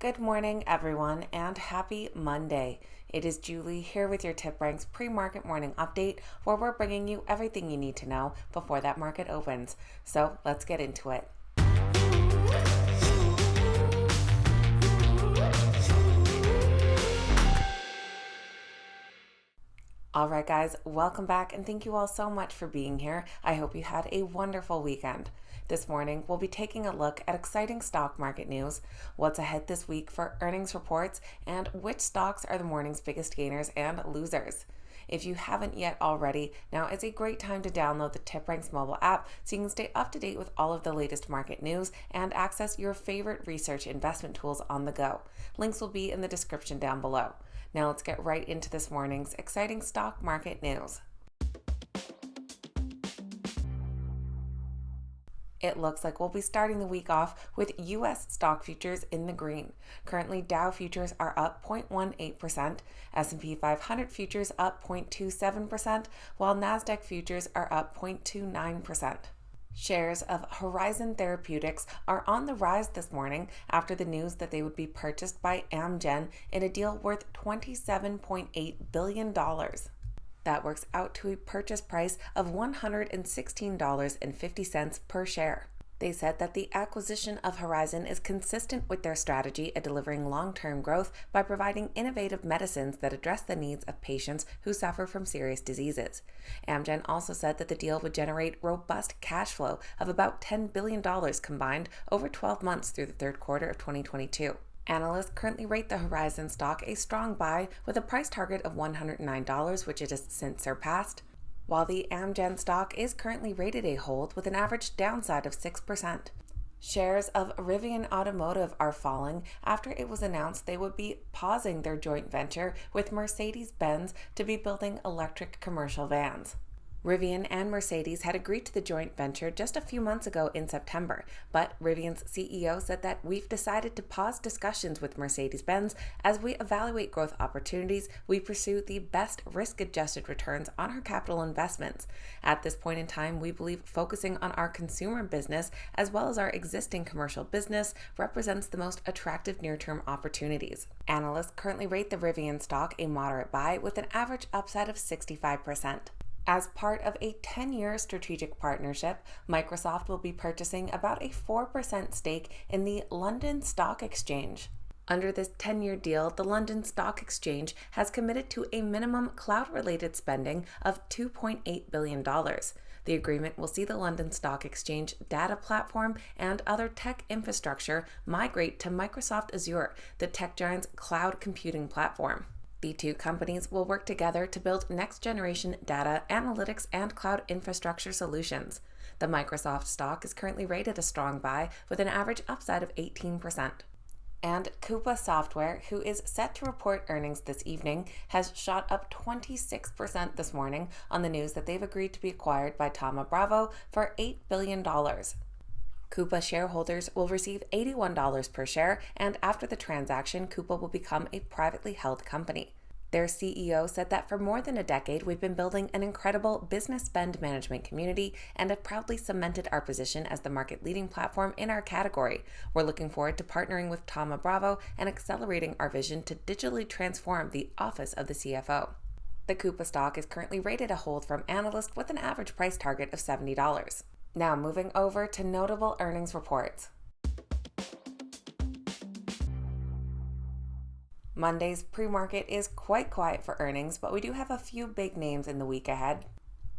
Good morning, everyone, and happy Monday. It is Julie here with your TipRanks pre-market morning update, where we're bringing you everything you need to know before that market opens. So let's get into it. Alright guys, welcome back and thank you all so much for being here. I hope you had a wonderful weekend. This morning, we'll be taking a look at exciting stock market news, what's ahead this week for earnings reports, and which stocks are the morning's biggest gainers and losers. If you haven't yet already, now is a great time to download the TipRanks mobile app so you can stay up to date with all of the latest market news and access your favorite research investment tools on the go. Links will be in the description down below. Now let's get right into this morning's exciting stock market news. It looks like we'll be starting the week off with U.S. stock futures in the green. Currently, Dow futures are up 0.18%, S&P 500 futures up 0.27%, while NASDAQ futures are up 0.29%. Shares of Horizon Therapeutics are on the rise this morning after the news that they would be purchased by Amgen in a deal worth $27.8 billion. That works out to a purchase price of $116.50 per share. They said that the acquisition of Horizon is consistent with their strategy of delivering long-term growth by providing innovative medicines that address the needs of patients who suffer from serious diseases. Amgen also said that the deal would generate robust cash flow of about $10 billion combined over 12 months through the third quarter of 2022. Analysts currently rate the Horizon stock a strong buy with a price target of $109, which it has since surpassed, while the Amgen stock is currently rated a hold with an average downside of 6%. Shares of Rivian Automotive are falling after it was announced they would be pausing their joint venture with Mercedes-Benz to be building electric commercial vans. Rivian and Mercedes had agreed to the joint venture just a few months ago in September, but Rivian's CEO said that we've decided to pause discussions with Mercedes-Benz as we evaluate growth opportunities. We pursue the best risk-adjusted returns on our capital investments. At this point in time, we believe focusing on our consumer business as well as our existing commercial business represents the most attractive near-term opportunities. Analysts currently rate the Rivian stock a moderate buy with an average upside of 65%. As part of a 10-year strategic partnership, Microsoft will be purchasing about a 4% stake in the London Stock Exchange. Under this 10-year deal, the London Stock Exchange has committed to a minimum cloud-related spending of $2.8 billion. The agreement will see the London Stock Exchange data platform and other tech infrastructure migrate to Microsoft Azure, the tech giant's cloud computing platform. The two companies will work together to build next-generation data, analytics, and cloud infrastructure solutions. The Microsoft stock is currently rated a strong buy with an average upside of 18%. And Coupa Software, who is set to report earnings this evening, has shot up 26% this morning on the news that they've agreed to be acquired by Thoma Bravo for $8 billion. Coupa shareholders will receive $81 per share, and after the transaction, Coupa will become a privately held company. Their CEO said that for more than a decade, we've been building an incredible business spend management community and have proudly cemented our position as the market-leading platform in our category. We're looking forward to partnering with Thoma Bravo and accelerating our vision to digitally transform the office of the CFO. The Coupa stock is currently rated a hold from analysts with an average price target of $70. Now moving over to notable earnings reports. Monday's pre-market is quite quiet for earnings, but we do have a few big names in the week ahead.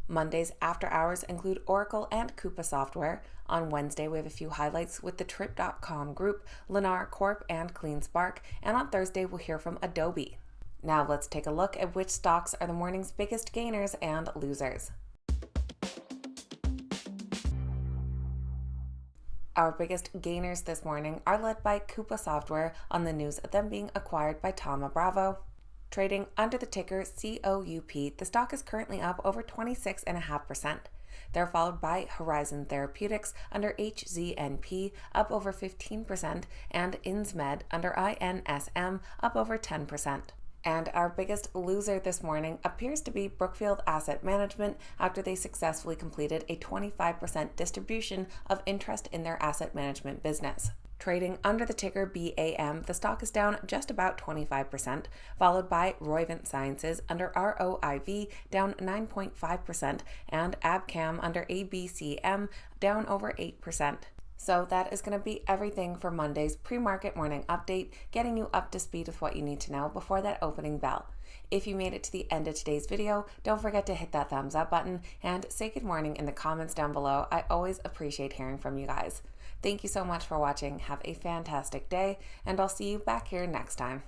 Monday's after hours include Oracle and Coupa Software. On Wednesday, we have a few highlights with the Trip.com Group, Lennar Corp, and CleanSpark. And on Thursday, we'll hear from Adobe. Now let's take a look at which stocks are the morning's biggest gainers and losers. Our biggest gainers this morning are led by Coupa Software on the news of them being acquired by Thoma Bravo. Trading under the ticker COUP, the stock is currently up over 26.5%. They're followed by Horizon Therapeutics under HZNP, up over 15%, and Insmed under INSM, up over 10%. And our biggest loser this morning appears to be Brookfield Asset Management after they successfully completed a 25% distribution of interest in their asset management business. Trading under the ticker BAM, the stock is down just about 25%, followed by RIVN Sciences under ROIV down 9.5%, and AMGN under ABCM down over 8%. So that is going to be everything for Monday's pre-market morning update, getting you up to speed with what you need to know before that opening bell. If you made it to the end of today's video, don't forget to hit that thumbs up button and say good morning in the comments down below. I always appreciate hearing from you guys. Thank you so much for watching. Have a fantastic day, and I'll see you back here next time.